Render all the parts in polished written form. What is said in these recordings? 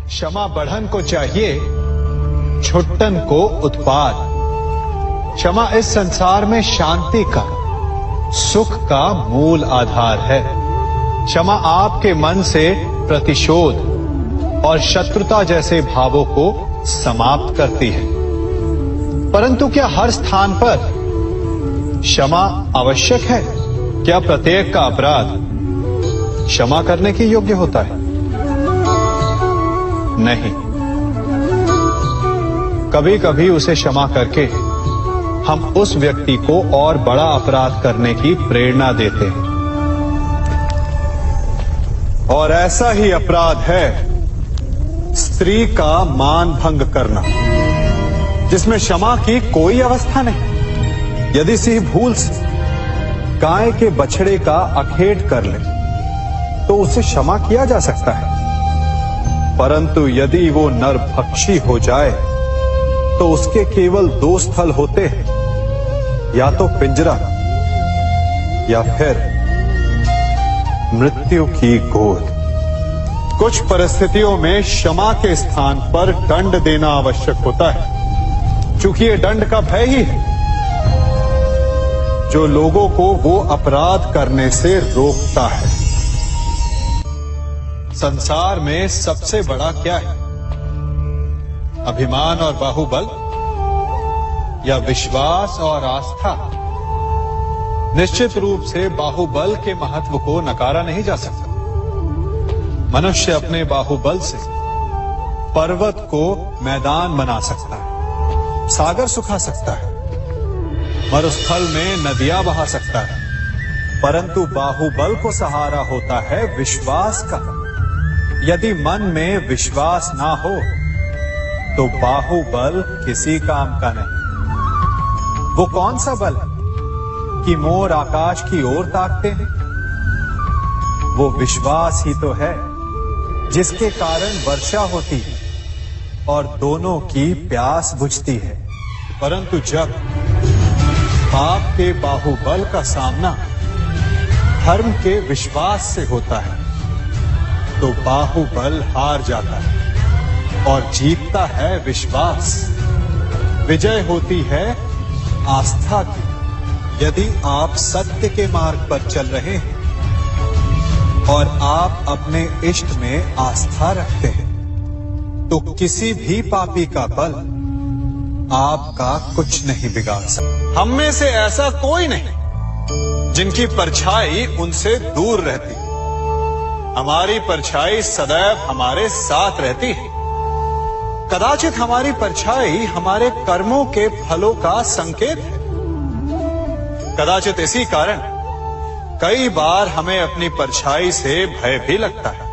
क्षमा बढ़न को चाहिए, छुट्टन को उत्पाद। क्षमा इस संसार में शांति का, सुख का मूल आधार है। क्षमा आपके मन से प्रतिशोध और शत्रुता जैसे भावों को समाप्त करती है। परंतु क्या हर स्थान पर क्षमा आवश्यक है? क्या प्रत्येक का अपराध क्षमा करने के योग्य होता है? नहीं। कभी कभी उसे क्षमा करके हम उस व्यक्ति को और बड़ा अपराध करने की प्रेरणा देते हैं। और ऐसा ही अपराध है स्त्री का मान भंग करना, जिसमें क्षमा की कोई अवस्था नहीं। यदि सिंह भूल से गाय के बछड़े का अखेट कर ले तो उसे क्षमा किया जा सकता है, परंतु यदि वो नरभक्षी हो जाए तो उसके केवल दो स्थल होते हैं, या तो पिंजरा या फिर मृत्यु की गोद। कुछ परिस्थितियों में क्षमा के स्थान पर दंड देना आवश्यक होता है, क्योंकि ये दंड का भय ही है जो लोगों को वो अपराध करने से रोकता है। संसार में सबसे बड़ा क्या है? अभिमान और बाहुबल या विश्वास और आस्था? निश्चित रूप से बाहुबल के महत्व को नकारा नहीं जा सकता। मनुष्य अपने बाहुबल से पर्वत को मैदान बना सकता है, सागर सुखा सकता है, मरुस्थल में नदियां बहा सकता है, परंतु बाहुबल को सहारा होता है विश्वास का। यदि मन में विश्वास ना हो तो बाहुबल किसी काम का नहीं। वो कौन सा बल है कि मोर आकाश की ओर ताकते हैं? वो विश्वास ही तो है जिसके कारण वर्षा होती है और दोनों की प्यास बुझती है। परंतु जब पाप के बाहुबल का सामना धर्म के विश्वास से होता है तो बाहुबल हार जाता है और जीतता है विश्वास। विजय होती है आस्था की। यदि आप सत्य के मार्ग पर चल रहे हैं और आप अपने इष्ट में आस्था रखते हैं तो किसी भी पापी का बल आपका कुछ नहीं बिगाड़ सकता। हम में से ऐसा कोई नहीं जिनकी परछाई उनसे दूर रहती। हमारी परछाई सदैव हमारे साथ रहती है। कदाचित हमारी परछाई हमारे कर्मों के फलों का संकेत है। कदाचित इसी कारण कई बार हमें अपनी परछाई से भय भी लगता है,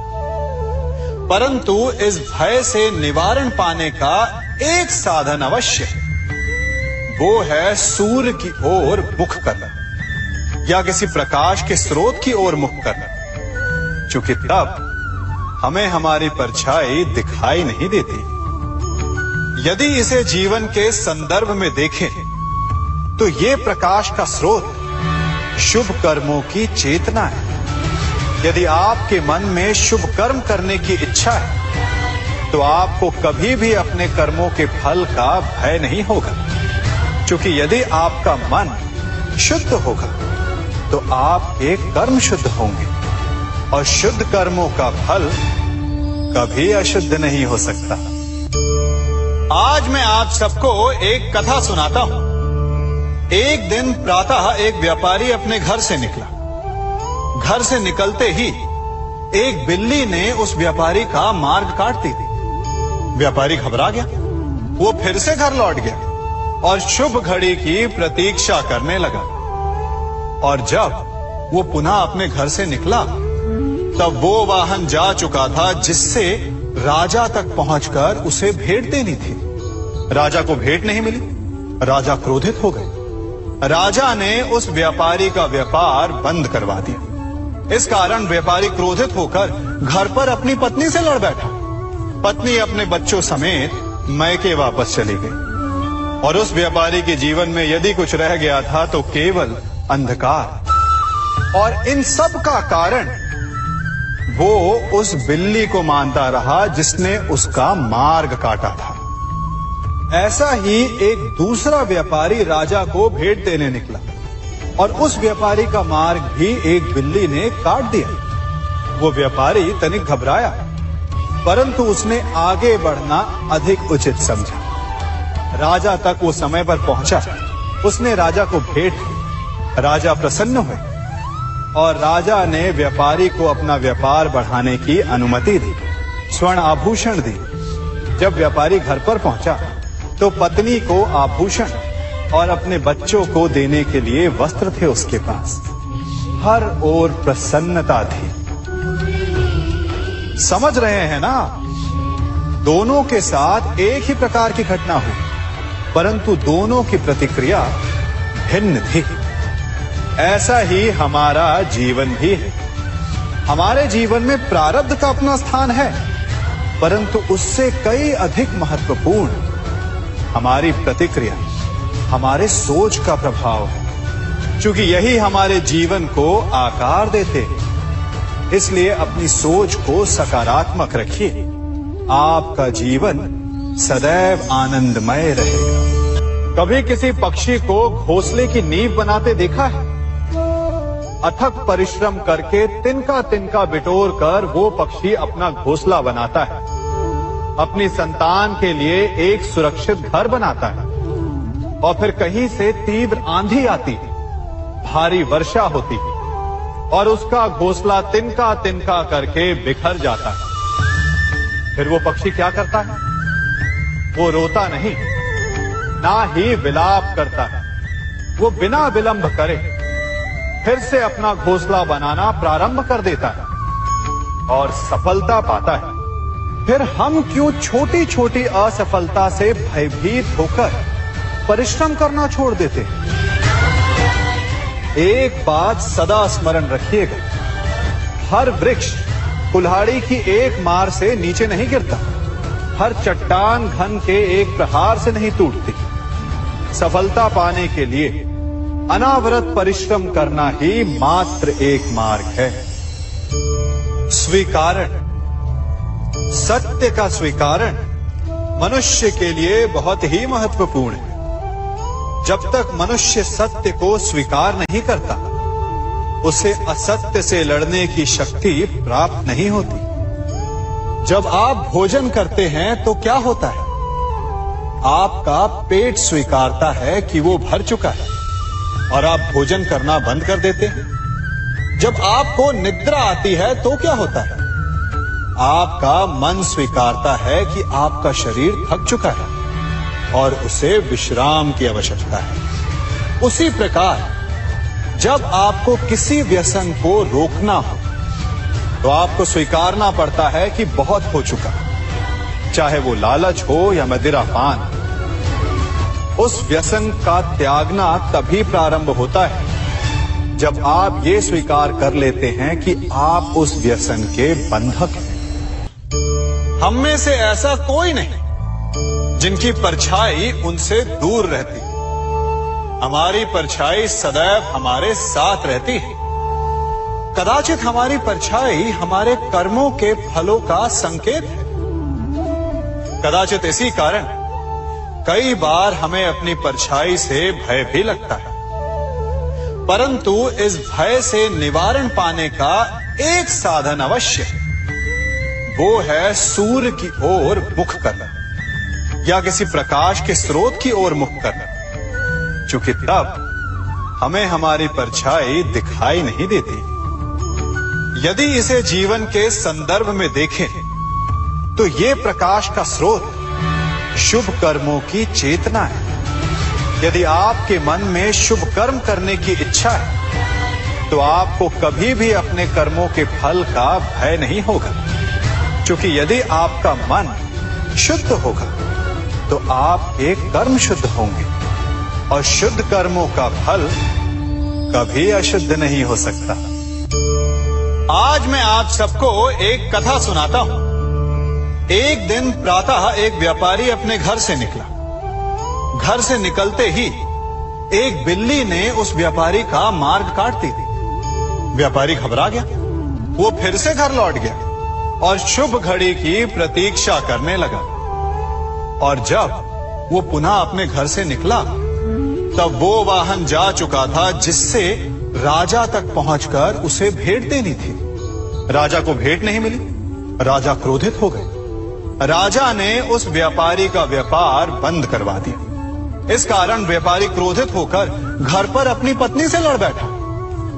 परंतु इस भय से निवारण पाने का एक साधन अवश्य है। वो है सूर्य की ओर मुख करना या किसी प्रकाश के स्रोत की ओर मुख करना, क्योंकि तब हमें हमारी परछाई दिखाई नहीं देती। यदि इसे जीवन के संदर्भ में देखें तो ये प्रकाश का स्रोत शुभ कर्मों की चेतना है। यदि आपके मन में शुभ कर्म करने की इच्छा है तो आपको कभी भी अपने कर्मों के फल का भय नहीं होगा, क्योंकि यदि आपका मन शुद्ध होगा तो आपके कर्म शुद्ध होंगे और शुद्ध कर्मों का फल कभी अशुद्ध नहीं हो सकता। आज मैं आप सबको एक कथा सुनाता हूं। एक दिन प्रातः एक व्यापारी अपने घर से निकला। घर से निकलते ही एक बिल्ली ने उस व्यापारी का मार्ग काट दी। व्यापारी घबरा गया। वो फिर से घर लौट गया और शुभ घड़ी की प्रतीक्षा करने लगा। और जब वो पुनः अपने घर से निकला तब वो वाहन जा चुका था जिससे राजा तक पहुंचकर उसे भेंट देनी थी। राजा को भेंट नहीं मिली। राजा क्रोधित हो गए। राजा ने उस व्यापारी का व्यापार बंद करवा दिया। इस कारण व्यापारी क्रोधित होकर घर पर अपनी पत्नी से लड़ बैठा। पत्नी अपने बच्चों समेत मैके वापस चली गई और उस व्यापारी के जीवन में यदि कुछ रह गया था तो केवल अंधकार। और इन सब का कारण वो उस बिल्ली को मानता रहा जिसने उसका मार्ग काटा था। ऐसा ही एक दूसरा व्यापारी राजा को भेंट देने निकला और उस व्यापारी का मार्ग भी एक बिल्ली ने काट दिया। वो व्यापारी तनिक घबराया, परंतु उसने आगे बढ़ना अधिक उचित समझा। राजा तक वो समय पर पहुंचा। उसने राजा को भेंट दी। राजा प्रसन्न हुए और राजा ने व्यापारी को अपना व्यापार बढ़ाने की अनुमति दी, स्वर्ण आभूषण दी। जब व्यापारी घर पर पहुंचा तो पत्नी को आभूषण और अपने बच्चों को देने के लिए वस्त्र थे उसके पास। हर ओर प्रसन्नता थी। समझ रहे हैं ना? दोनों के साथ एक ही प्रकार की घटना हुई, परंतु दोनों की प्रतिक्रिया भिन्न थी। ऐसा ही हमारा जीवन भी है। हमारे जीवन में प्रारब्ध का अपना स्थान है, परंतु उससे कई अधिक महत्वपूर्ण हमारी प्रतिक्रिया, हमारे सोच का प्रभाव है। क्योंकि यही हमारे जीवन को आकार देते हैं। इसलिए अपनी सोच को सकारात्मक रखिए। आपका जीवन सदैव आनंदमय रहेगा। कभी किसी पक्षी को घोंसले की नींव बनाते देखा है? अथक परिश्रम करके तिनका तिनका बिटोर कर वो पक्षी अपना घोंसला बनाता है, अपनी संतान के लिए एक सुरक्षित घर बनाता है। और फिर कहीं से तीव्र आंधी आती है, भारी वर्षा होती है और उसका घोंसला तिनका तिनका करके बिखर जाता है। फिर वो पक्षी क्या करता है? वो रोता नहीं, ना ही विलाप करता है। वो बिना विलंब करे फिर से अपना घोंसला बनाना प्रारंभ कर देता है और सफलता पाता है। फिर हम क्यों छोटी छोटी असफलता से भयभीत होकर परिश्रम करना छोड़ देते हैं? एक बात सदा स्मरण रखिएगा, हर वृक्ष कुल्हाड़ी की एक मार से नीचे नहीं गिरता, हर चट्टान घन के एक प्रहार से नहीं टूटती। सफलता पाने के लिए अनावरत परिश्रम करना ही मात्र एक मार्ग है। स्वीकारण, सत्य का स्वीकारण मनुष्य के लिए बहुत ही महत्वपूर्ण है। जब तक मनुष्य सत्य को स्वीकार नहीं करता, उसे असत्य से लड़ने की शक्ति प्राप्त नहीं होती। जब आप भोजन करते हैं तो क्या होता है? आपका पेट स्वीकारता है कि वो भर चुका है और आप भोजन करना बंद कर देते हैं। जब आपको निद्रा आती है तो क्या होता है? आपका मन स्वीकारता है कि आपका शरीर थक चुका है और उसे विश्राम की आवश्यकता है। उसी प्रकार जब आपको किसी व्यसन को रोकना हो तो आपको स्वीकारना पड़ता है कि बहुत हो चुका, चाहे वो लालच हो या मदिरापान। उस व्यसन का त्यागना तभी प्रारंभ होता है जब आप ये स्वीकार कर लेते हैं कि आप उस व्यसन के बंधक हैं। हम में से ऐसा कोई नहीं जिनकी परछाई उनसे दूर रहती। हमारी परछाई सदैव हमारे साथ रहती है। कदाचित हमारी परछाई हमारे कर्मों के फलों का संकेत है। कदाचित इसी कारण कई बार हमें अपनी परछाई से भय भी लगता है, परंतु इस भय से निवारण पाने का एक साधन अवश्य है। वो है सूर्य की ओर मुख करना या किसी प्रकाश के स्रोत की ओर मुख करना, क्योंकि तब हमें हमारी परछाई दिखाई नहीं देती। यदि इसे जीवन के संदर्भ में देखें तो ये प्रकाश का स्रोत शुभ कर्मों की चेतना है। यदि आपके मन में शुभ कर्म करने की इच्छा है तो आपको कभी भी अपने कर्मों के फल का भय नहीं होगा, क्योंकि यदि आपका मन शुद्ध होगा तो आपके कर्म शुद्ध होंगे और शुद्ध कर्मों का फल कभी अशुद्ध नहीं हो सकता। आज मैं आप सबको एक कथा सुनाता हूं। एक दिन प्रातः एक व्यापारी अपने घर से निकला। घर से निकलते ही एक बिल्ली ने उस व्यापारी का मार्ग काट दी। व्यापारी घबरा गया वो फिर से घर लौट गया और शुभ घड़ी की प्रतीक्षा करने लगा। और जब वो पुनः अपने घर से निकला तब वो वाहन जा चुका था जिससे राजा तक पहुंचकर उसे भेंट देनी थी। राजा को भेंट नहीं मिली। राजा क्रोधित हो गए। राजा ने उस व्यापारी का व्यापार बंद करवा दिया। इस कारण व्यापारी क्रोधित होकर घर पर अपनी पत्नी से लड़ बैठा।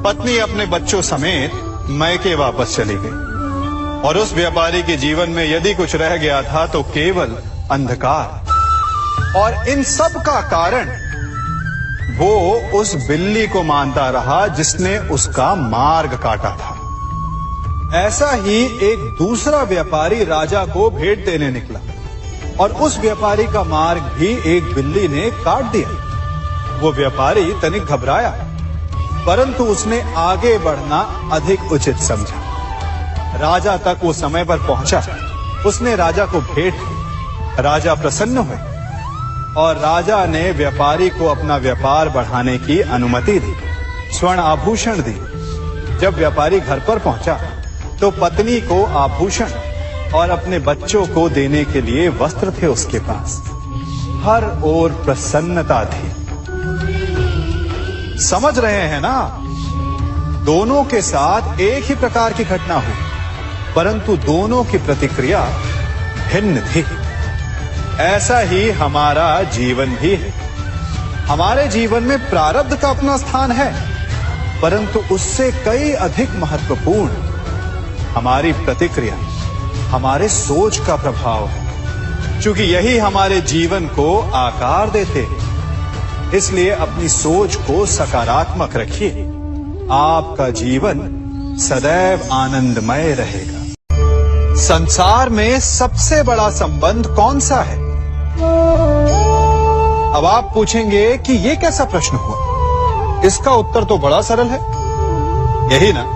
पत्नी अपने बच्चों समेत मैके वापस चली गई और उस व्यापारी के जीवन में यदि कुछ रह गया था तो केवल अंधकार। और इन सब का कारण वो उस बिल्ली को मानता रहा जिसने उसका मार्ग काटा था। ऐसा ही एक दूसरा व्यापारी राजा को भेंट देने निकला और उस व्यापारी का मार्ग भी एक बिल्ली ने काट दिया। वो व्यापारी तनिक घबराया, परंतु उसने आगे बढ़ना अधिक उचित समझा। राजा तक वो समय पर पहुंचा। उसने राजा को भेंट दी। राजा प्रसन्न हुए और राजा ने व्यापारी को अपना व्यापार बढ़ाने की अनुमति दी, स्वर्ण आभूषण दी। जब व्यापारी घर पर पहुंचा तो पत्नी को आभूषण और अपने बच्चों को देने के लिए वस्त्र थे उसके पास। हर ओर प्रसन्नता थी। समझ रहे हैं ना? दोनों के साथ एक ही प्रकार की घटना हुई, परंतु दोनों की प्रतिक्रिया भिन्न थी। ऐसा ही हमारा जीवन भी है। हमारे जीवन में प्रारब्ध का अपना स्थान है, परंतु उससे कई अधिक महत्वपूर्ण हमारी प्रतिक्रिया, हमारे सोच का प्रभाव है। क्योंकि यही हमारे जीवन को आकार देते हैं। इसलिए अपनी सोच को सकारात्मक रखिए। आपका जीवन सदैव आनंदमय रहेगा। संसार में सबसे बड़ा संबंध कौन सा है? अब आप पूछेंगे कि यह कैसा प्रश्न हुआ? इसका उत्तर तो बड़ा सरल है, यही ना?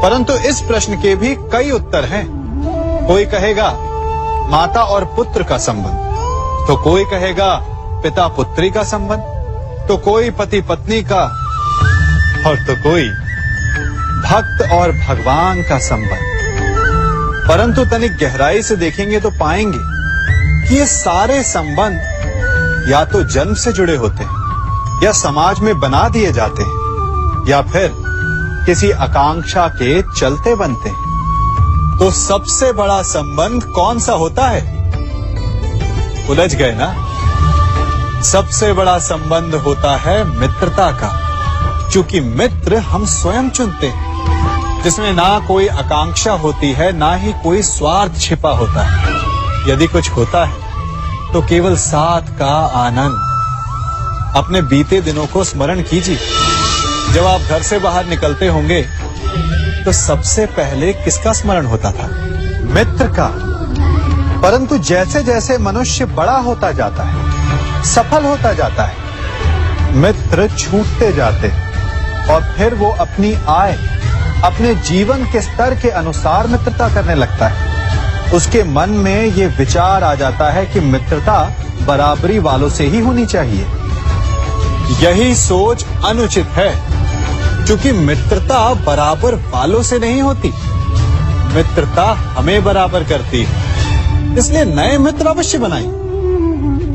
परंतु इस प्रश्न के भी कई उत्तर हैं। कोई कहेगा माता और पुत्र का संबंध, तो कोई कहेगा पिता पुत्री का संबंध, तो कोई पति पत्नी का, और तो कोई भक्त और भगवान का संबंध। परंतु तनिक गहराई से देखेंगे तो पाएंगे कि ये सारे संबंध या तो जन्म से जुड़े होते हैं, या समाज में बना दिए जाते हैं, या फिर किसी आकांक्षा के चलते बनते हैं। तो सबसे बड़ा संबंध कौन सा होता है? उलझ गए ना? सबसे बड़ा संबंध होता है मित्रता का, क्योंकि मित्र हम स्वयं चुनते हैं, जिसमें ना कोई आकांक्षा होती है, ना ही कोई स्वार्थ छिपा होता है। यदि कुछ होता है तो केवल साथ का आनंद। अपने बीते दिनों को स्मरण कीजिए। जब आप घर से बाहर निकलते होंगे तो सबसे पहले किसका स्मरण होता था? मित्र का। परंतु जैसे जैसे मनुष्य बड़ा होता जाता है, सफल होता जाता है, मित्र छूटते जाते हैं और फिर वो अपनी आय, अपने जीवन के स्तर के अनुसार मित्रता करने लगता है। उसके मन में ये विचार आ जाता है कि मित्रता बराबरी वालों से ही होनी चाहिए। यही सोच अनुचित है, क्योंकि मित्रता बराबर वालों से नहीं होती। मित्रता हमें बराबर करती है। इसलिए नए मित्र अवश्य बनाइए,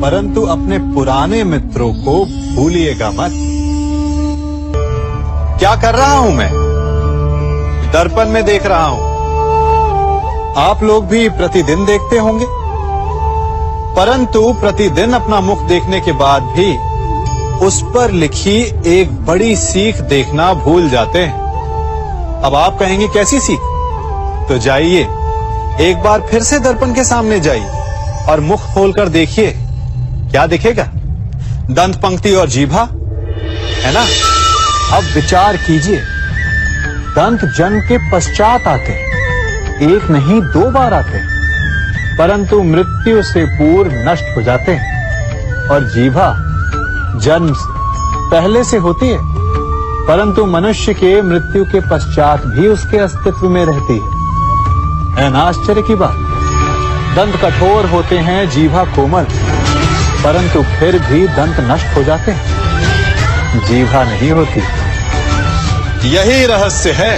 परंतु अपने पुराने मित्रों को भूलिएगा मत। क्या कर रहा हूं मैं? दर्पण में देख रहा हूं। आप लोग भी प्रतिदिन देखते होंगे, परंतु प्रतिदिन अपना मुख देखने के बाद भी उस पर लिखी एक बड़ी सीख देखना भूल जाते हैं। अब आप कहेंगे कैसी सीख? तो जाइए, एक बार फिर से दर्पण के सामने जाइए और मुख खोलकर देखिए, क्या दिखेगा? दंत पंक्ति और जीभा, है ना? अब विचार कीजिए, दंत जन्म के पश्चात आते, एक नहीं 2 बार आते, परंतु मृत्यु से पूर्व नष्ट हो जाते हैं। और जीभा जन्म पहले से होती है, परंतु मनुष्य के मृत्यु के पश्चात भी उसके अस्तित्व में रहती है ना? आश्चर्य की बात। दंत कठोर होते हैं, जीभा कोमल, परंतु फिर भी दंत नष्ट हो जाते हैं, जीभा नहीं होती। यही रहस्य है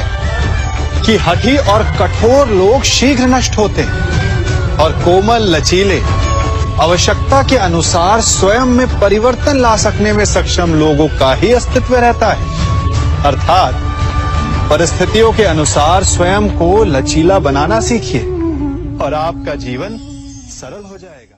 कि हठी और कठोर लोग शीघ्र नष्ट होते हैं और कोमल लचीले आवश्यकता के अनुसार स्वयं में परिवर्तन ला सकने में सक्षम लोगों का ही अस्तित्व रहता है। अर्थात परिस्थितियों के अनुसार स्वयं को लचीला बनाना सीखिए और आपका जीवन सरल हो जाएगा।